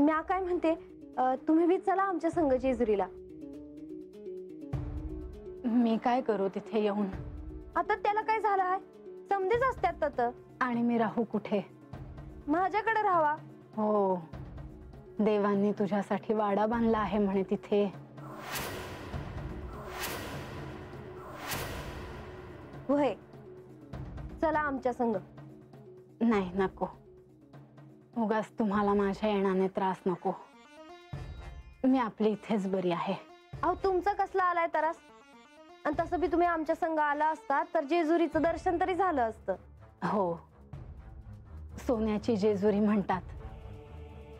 म्या काय म्हणते, तुम्ही बी चला आमच्या संग जेजुरीला. मी काय करू तिथे येऊन? आता त्याला काय झालं आहे, समजेच असतात तर. आणि मी राहू कुठे? माझ्याकडे राहावा. हो, देवांनी तुझ्यासाठी वाडा बांधला आहे म्हणे तिथे. होय, चला आमच्या संग. नाही, नको. उगाच तुम्हाला माझ्या येण्याने त्रास नको. मी आपली इथेच बरी आहे. अहो, तुमचा कसला आलाय त्रास? आणि तसं बी तुम्ही आमच्या संग आला असता तर जेजुरीचं दर्शन तरी झालं असतं. हो, सोन्याची जेजुरी म्हणतात,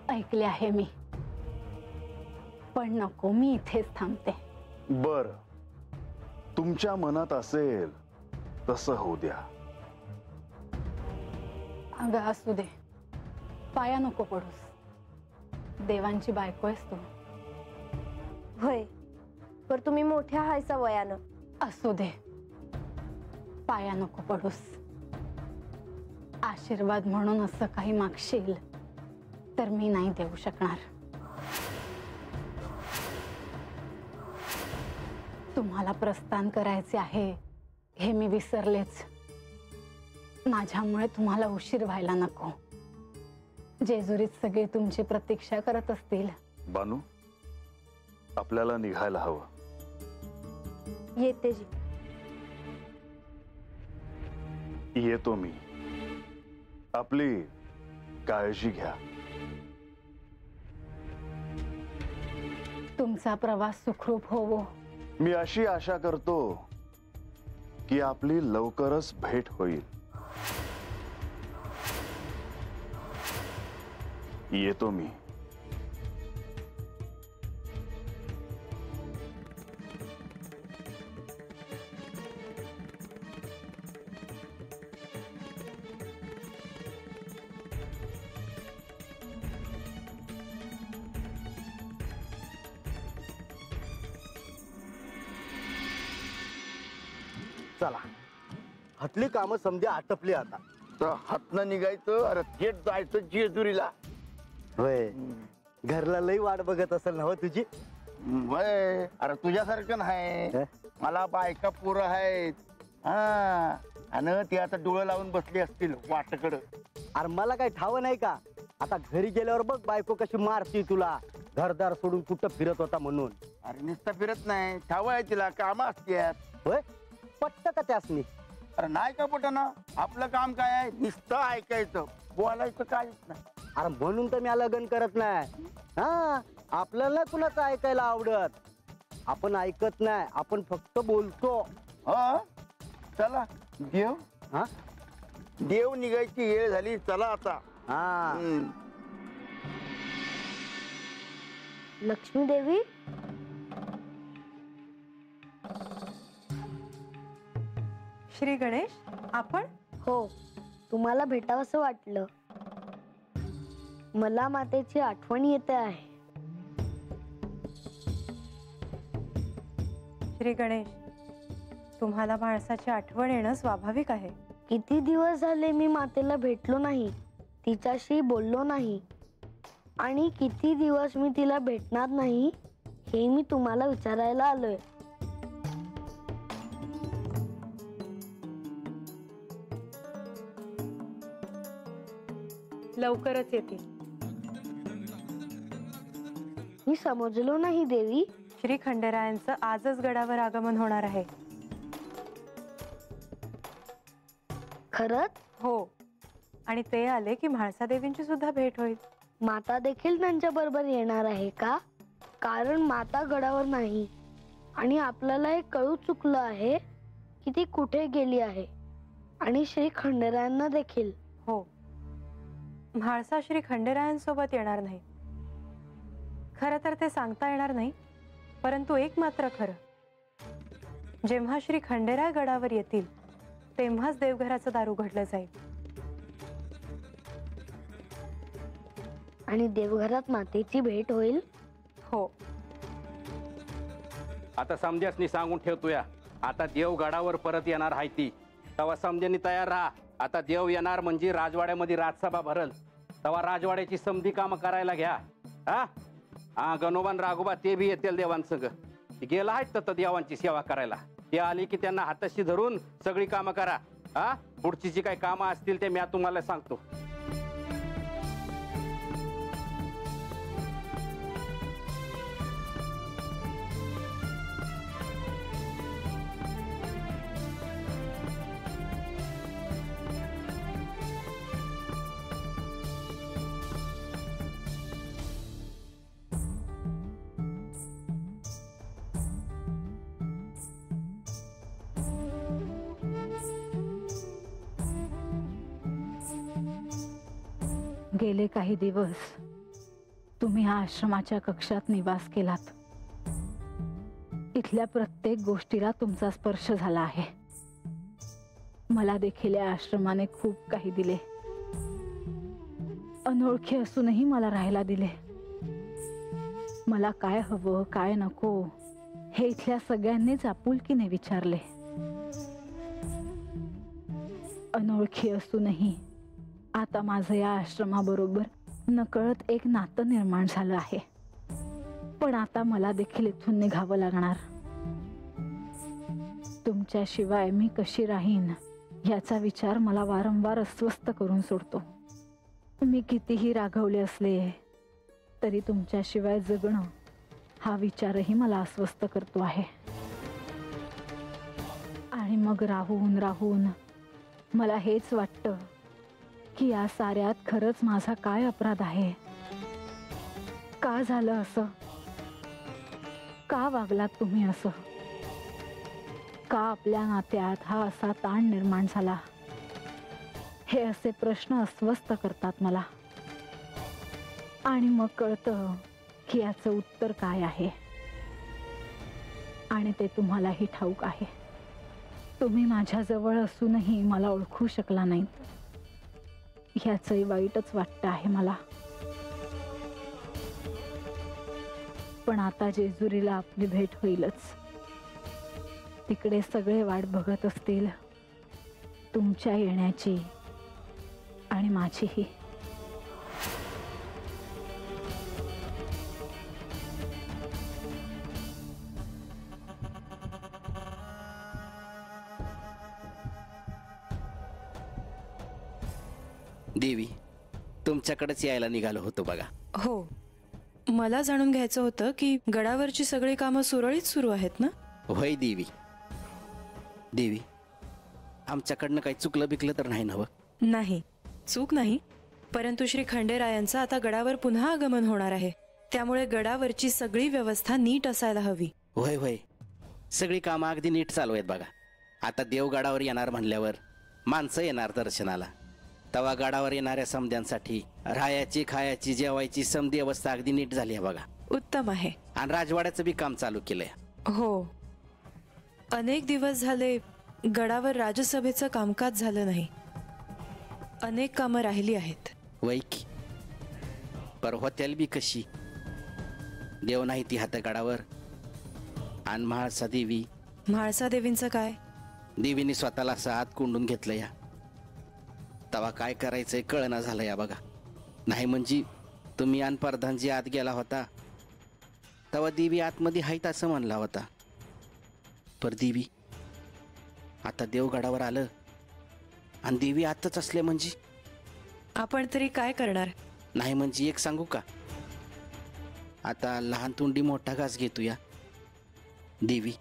ऐकले आहे मी. पण नको, मी इथेच थांबते. बर, तुमच्या मनात असेल तसं होऊ द्या. अगं असू दे, पाया नको पडूस. देवांची बायको आहेस तू. होय, पर तुम्ही मोठ्या हायसा वयानं. असू दे, पाया नको पडूस. आशीर्वाद म्हणून असं काही मागशील तर मी नाही देऊ शकणार. तुम्हाला प्रस्थान करायचे आहे हे मी विसरलेच. माझ्यामुळे तुम्हाला उशीर व्हायला नको. जेजुरीत सगळे तुमची प्रतीक्षा करत असतील. बानू, आपल्याला निघायला हवं. येते जी. येतो मी. आपली काळजी घ्या. तुमचा प्रवास सुखरूप होवो. मी अशी आशा करतो की आपली लवकरच भेट होईल. येतो मी. चला, हातली कामं समजा आटपली आता. तर हातनं निघायचं, अरे थेट जायचं जेजुरीला. होय, घरला लई वाट बघत असेल ना हो तुझी. वय, अरे तुझ्यासारखं नाही. मला बायका पोरं आहेत. हा, आणि ते आता डोळं लावून बसली असतील वाटकडं. अरे मला काही ठाव नाही का? आता घरी गेल्यावर बघ बायको कशी मारती तुला, घरदार सोडून कुठं फिरत होता म्हणून. अरे नुसतं फिरत नाही, ठाव आहे तिला, कामं असतात. होय, पट्ट का त्यासनी? अरे नाही का पटना, आपलं काम काय आहे, नुसतं ऐकायचं, बोलायचं काहीच नाही. अरे म्हणून तर मी लग्न करत नाही. हा, आपल्याला कुणाचं ऐकायला आवडत. आपण ऐकत नाही, आपण फक्त बोलतो. हा, चला देव. हा, देव निघायची वेळ झाली, चला आता. हा. लक्ष्मी देवी, श्री गणेश, आपण? हो, तुम्हाला भेटावंसं वाटलं. मला मातेची आठवण येते आहे. श्री गणेश, तुम्हाला माणसाची आठवण येणं स्वाभाविक आहे. किती दिवस झाले मी मातेला भेटलो नाही, तिच्याशी बोललो नाही, आणि किती दिवस मी तिला भेटणार नाही हे मी तुम्हाला विचारायला आलोय. लवकरच येतील. मी समजलो नाही देवी. श्री खंडेरायांचं आजच गडावर आगमन होणार आहे. खरंच? हो, आणि ते आले की म्हाळसादेवींची सुद्धा भेट होईल. माता देखील त्यांच्या बरोबर येणार आहे का? कारण माता गडावर नाही, आणि आपल्याला हे कळू चुकलं आहे की ती कुठे गेली आहे, आणि श्री खंडेरायांना देखील. हो, म्हाळसा श्री खंडेरायांसोबत येणार नाही. खरं तर ते सांगता येणार नाही, परंतु एक मात्र खरं, जेव्हा श्री खंडेराय गडावर येतील तेव्हाच देवघराचं दार उघडलं जाईल. आणि देवघरात मातेची भेट होईल. हो. आता समजासनी सांगून ठेवतोया, आता देव गडावर परत येणार आहे ती, तेव्हा समजेनी तयार राहा. आता देव येणार म्हणजे राजवाड्यामध्ये राजसभा भरल, तेव्हा राजवाड्याची समधी कामं करायला घ्या. हा गणोबान राघोबा ते बी येतील देवांसंग. गेला आहेत तर देवांची सेवा करायला. ते आली की त्यांना हाताशी धरून सगळी कामं करा. हा पुढची जी काही कामं असतील ते मी तुम्हाला सांगतो. गेले काही दिवस तुम्ही ह्या आश्रमाच्या कक्षात निवास केलात. इथल्या प्रत्येक गोष्टीला तुमचा स्पर्श झाला आहे. मला देखील या आश्रमाने खूप काही दिले. अनोळखी असूनही मला राहायला दिले. मला काय हवं काय नको हे इथल्या सगळ्यांनीच आपुलकीने विचारले. अनोळखी असूनही आता माझं या आश्रमाबरोबर नकळत एक नातं निर्माण झालं आहे. पण आता मला देखील इथून निघावं लागणार. तुमच्याशिवाय मी कशी राहीन याचा विचार मला वारंवार अस्वस्थ करून सोडतो. मी कितीही रागवले असले तरी तुमच्याशिवाय जगणं हा विचारही मला अस्वस्थ करतो आहे. आणि मग राहून राहून मला हेच वाटतं की या साऱ्यात खरंच माझा काय अपराध आहे. का झालं असं? का वागलात तुम्ही असं? का आपल्या नात्यात हा असा ताण निर्माण झाला? हे असे प्रश्न अस्वस्थ करतात मला. आणि मग कळतं की याचं उत्तर काय आहे. आणि ते तुम्हालाही ठाऊक आहे. तुम्ही माझ्याजवळ असूनही मला ओळखू शकला नाहीत. ह्याचंही वाईटच वाटतं आहे मला. पण आता जेजुरीला आपली भेट होईलच. तिकडे सगळे वाट बघत असतील तुमच्या येण्याची आणि माझीही. देवी, तुमच्याकडेच यायला निघालो होतो बघा. हो, मला जाणून घ्यायचं होतं की गडावरची सगळी कामं सुरळीत सुरू आहेत ना? होय देवी. देवी, आमच्याकडनं काही चुकलं बिकलं तर नाही ना? नाही, चूक नाही. परंतु श्री खंडेरायांचं आता गडावर पुन्हा आगमन होणार आहे. त्यामुळे गडावरची सगळी व्यवस्था नीट असायला हवी. होय होय, सगळी कामं अगदी नीट चालू आहेत बघा. आता देव गडावर येणार म्हणल्यावर माणसं येणार दर्शनाला. तवा गडावर येणाऱ्या समद्यांसाठी राहायची खायची जेवायची समधी अवस्था अगदी नीट झाली आहे बघा. उत्तम आहे. आणि राजवाड्याचं बी काम चालू केलंय. हो, अनेक दिवस झाले गडावर राजसभेचं कामकाज झालं नाही. अनेक कामं राहिली आहेत. वैकी पर होत्याल बी कशी? देव नाही ती हात गडावर. आणि म्हाळसा देवी. म्हाळसा देवींचं काय? देवीने स्वतःला असं आत कोंडून घेतलं या. तवा काय करायचंय कळना झालं या बघा. नाही म्हणजे तुम्ही आणि प्रधानजी आत गेला होता तवा देवी आतमध्ये हायत असं म्हणला होता. पर देवी आता देवगडावर आलं आणि देवी आतच असले म्हणजे आपण तरी काय करणार? नाही म्हणजे एक सांगू का? आता लहान तोंडी मोठा घास घेतो या. देवी,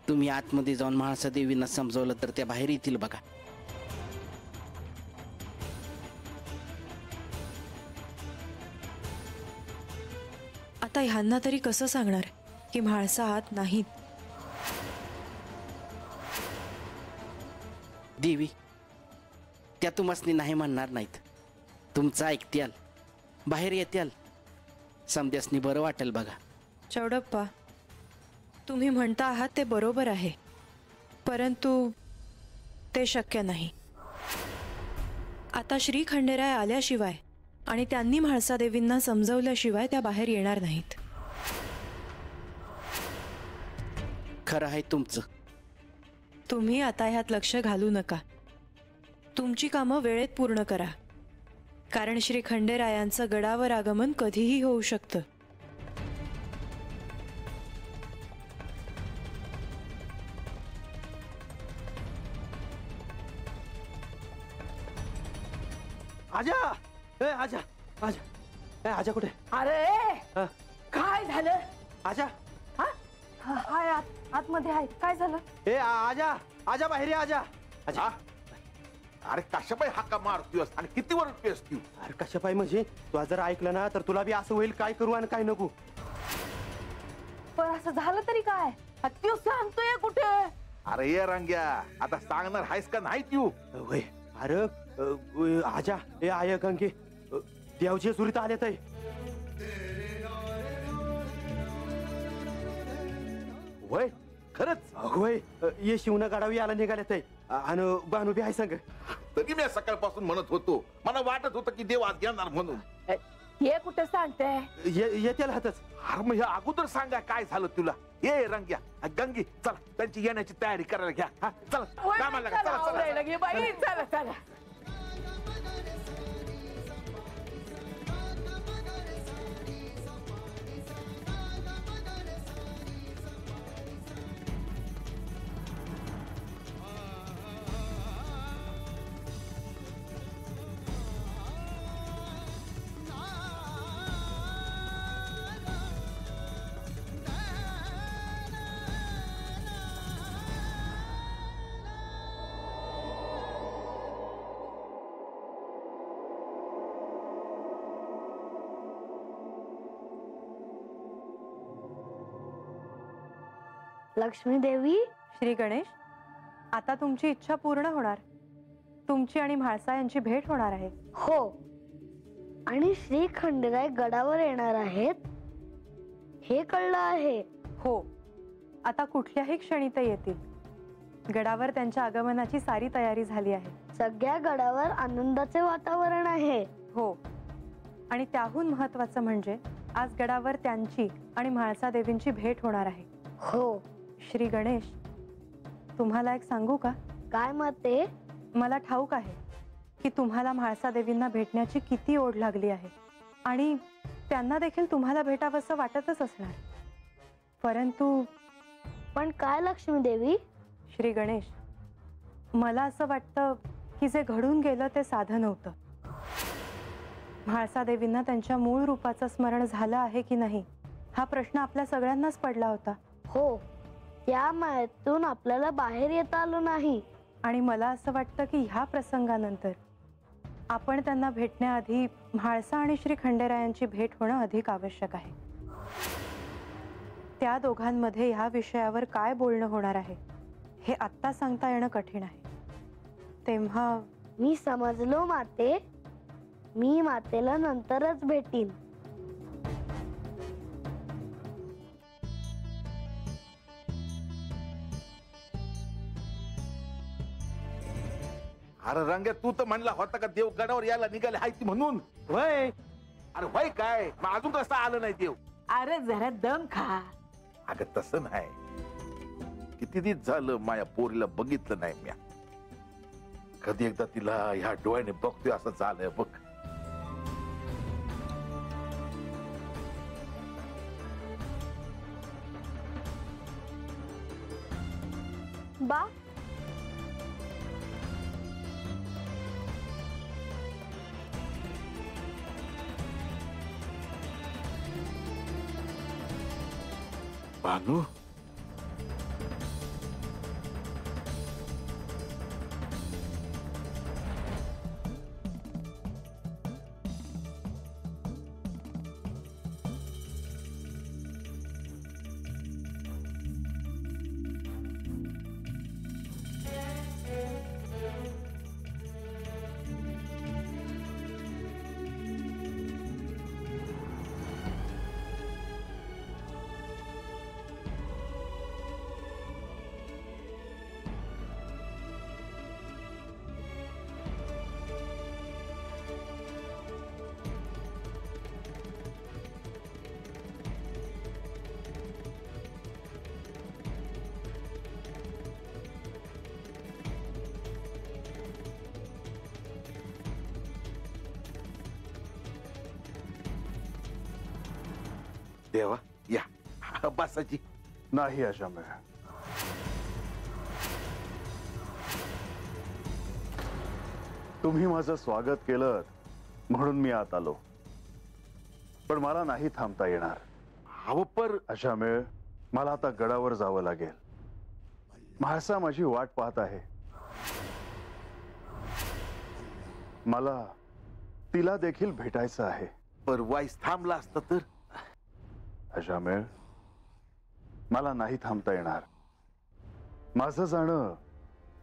तुम्ही आतमध्ये जाऊन म्हाळसा देवींना समजवलं तर त्या बाहेर येतील बघा. आता ह्यांना तरी कसं सांगणार की म्हाळसा आत नाहीत? देवी, त्या तुम्हासनी नाही म्हणणार नाहीत. तुमचं ऐकत्याल, बाहेर येत्याल. समद्यासनी बरं वाटेल बघा. चौडप्पा, तुम्ही म्हणता आहात ते बरोबर आहे, परंतु ते शक्य नाही. आता श्री खंडेराय आल्याशिवाय आणि त्यांनी म्हाळसा देवींना समजवल्याशिवाय त्या बाहेर येणार नाहीत. खरं आहे तुमचं. तुम्ही आता ह्यात लक्ष घालू नका. तुमची कामं वेळेत पूर्ण करा. कारण श्री खंडेरायांचं गडावर आगमन कधीही होऊ शकतं. आजा ए आजा आजा ए आजा कुठे? अरे हा? काय झालं? आजा हाय आतमध्ये आहे. काय झालं? ए आजा आजा बाहेर ये आजा आजा. हा? अरे कशापाई हाका मारतोस आणि किती वर पेस तू? अरे कशा पाय म्हणजे तू जर ऐकलं ना तर तुला बी असं होईल काय करू आणि काय नको. पण असं झालं तरी काय? त्यो सांगतोय कुठे? अरे ये रंग्या, आता सांगणार आहेस का नाही तू? वय अरे आजा ए आय गंगे देवचे सुरीत आले तर वय खरंच? होय ये शिवना गाडावी याला निघाले ते आणि बानू बी आहे सांग. तरी मी सकाळपासून म्हणत होतो, मला वाटत होतं की देव आज येणार म्हणून. हे कुठे सांगते? येतील हातच. अरे मग हे अगोदर सांगा काय झालं तुला. ये रंग्या गंगी चला त्यांची येण्याची तयारी करायला घ्या. हा चला कामाला लागा. चला चला चला. लक्ष्मी देवी. श्री गणेश, आता तुमची इच्छा पूर्ण होणार. तुमची आणि म्हाळसा यांची भेट होणार आहे. हो, आणि श्री खंडेराय गडावर येणार आहेत हे कळलं आहे. हो, आता कुठल्याही क्षणी ते येतील. गडावर त्यांच्या आगमनाची सारी तयारी झाली आहे. सगळ्या गडावर आनंदाचे वातावरण आहे. हो, आणि त्याहून महत्वाचं म्हणजे आज गडावर त्यांची आणि म्हाळसा देवींची भेट होणार आहे. हो. श्री गणेश, तुम्हाला एक सांगू का? काय मते? मला ठाऊक आहे की तुम्हाला म्हाळसा देवींना भेटण्याची किती ओढ लागली आहे आणि त्यांना देखील तुम्हाला भेटावंसं वाटतच असणार. परंतु पण काय लक्ष्मी देवी? श्री गणेश, मला असं वाटतं की जे घडून गेलं ते साधं नव्हतं. म्हाळसा देवींना त्यांच्या मूळ रूपाचं स्मरण झालं आहे की नाही हा प्रश्न आपल्या सगळ्यांनाच पडला होता. हो, त्या मायेतून आपल्याला बाहेर येता आलं नाही. आणि मला असं वाटतं की ह्या प्रसंगानंतर आपण त्यांना भेटण्याआधी म्हाळसा आणि श्री खंडेरायांची भेट होणं अधिक आवश्यक आहे. त्या दोघांमध्ये ह्या विषयावर काय बोलणं होणार आहे हे आत्ता सांगता येणं कठीण आहे. तेव्हा मी समजलो माते. मी मातेला नंतरच भेटीन. अरे रंग्या, तू तर म्हणला होता का देव गडावर यायला निघाले हाय ती म्हणून. वय अरे वय काय, मग अजून कसं आलं नाही देव? अरे जरा दम खा. अगं तसं नाही, किती दिवस झालं माया पोरीला बघितलं नाही म्या. कधी एकदा तिला ह्या डोळ्याने बघतोय असं झालंय बघ. बा, भानू, देवा या बसाची. नाही अशामेळ, तुम्ही माझं स्वागत केलं म्हणून मी आत आलो, पण मला नाही थांबता येणार. अहो पर अशामेळ, मला आता गडावर जावं लागेल. म्हाळसा माझी वाट पाहत आहे. मला तिला देखील भेटायचं आहे. पर वाईस थांबला असता तर. अशामेळ, मला नाही थांबता येणार. माझं जाणं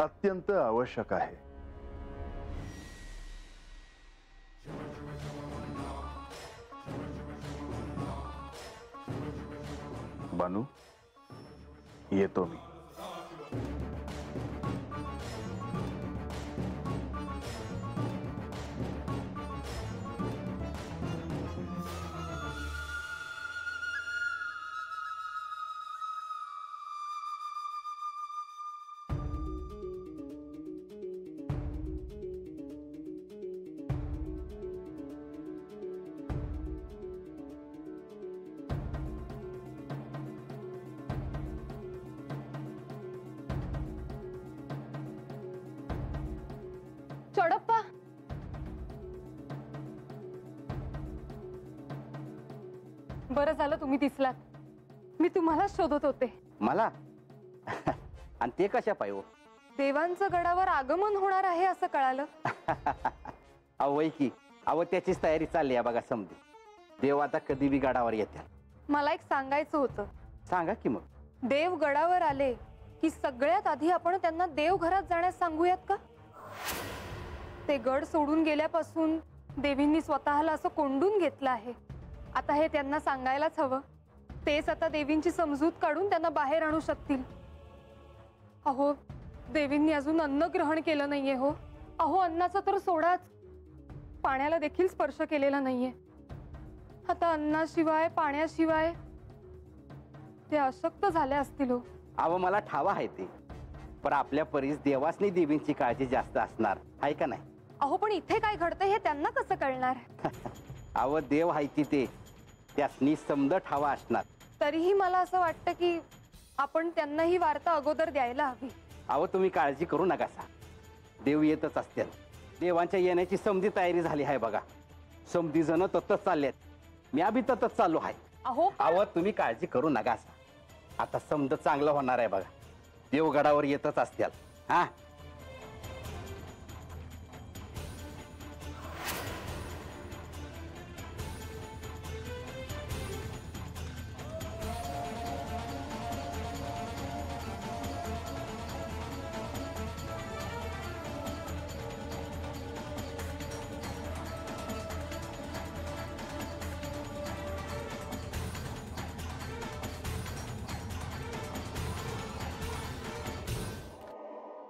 अत्यंत आवश्यक आहे. बानू, येतो मी. चोडप्पा, बरं झालं तुम्ही दिसलात. मी तुम्हाला शोधत होते. मला आणि ते कशा पाहिजे? देवांचं गडावर आगमन होणार आहे असं कळालं. अवय की अव त्याचीच तयारी चालली आहे बघा. समधी देव आता कधी बी गडावर येते. मला एक सांगायचं होतं. सांगा की मग. देव गडावर आले की सगळ्यात आधी आपण त्यांना देवघरात जाण्यास सांगूयात का? ते गड सोडून गेल्यापासून देवींनी स्वतःला असं कोंडून घेतलं आहे. आता हे त्यांना सांगायलाच हवं. तेच आता देवींची समजूत काढून त्यांना बाहेर आणू शकतील. अहो, देवींनी अजून अन्न ग्रहण केलं नाहीये हो. अहो, अन्नाचा तर सोडाच, पाण्याला देखील स्पर्श केलेला नाहीये. आता अन्नाशिवाय पाण्याशिवाय ते अशक्त झाले असतील हो. अव मला ठावा आहे ते, पण आपल्या परीस देवासनी देवींची काळजी जास्त असणार आहे का नाही? अहो, पण इथे काय घडतंय हे त्यांना कसं कळणार? अव देव आहे की ते त्यासनी समज ठावा असणार. तरीही मला असं वाटतं की आपण त्यांना ही वार्ता अगोदर द्यायला हवी. अहो, तुम्ही काळजी करू नका सा. देव येतच असतील. देवांच्या येण्याची समधी तयारी झाली आहे बघा. समधी जण ततच चाललेत. मी बी ततच चाललो आहे. अहो, तुम्ही काळजी करू नका सा. आता समज चांगलं होणार आहे बघा. देवगडावर येतच असतील. हा,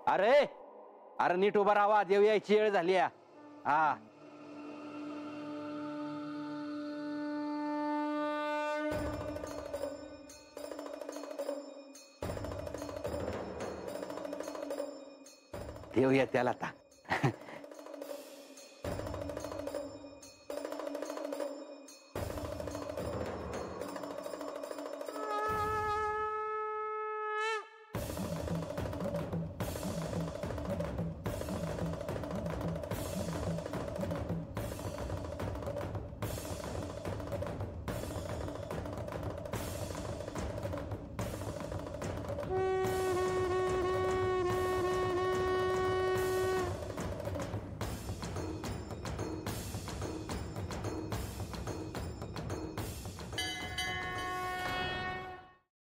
अरे अरे नीट उभा राहा. देव यायची वेळ झाली आहे. हा, देव येत्याला आता.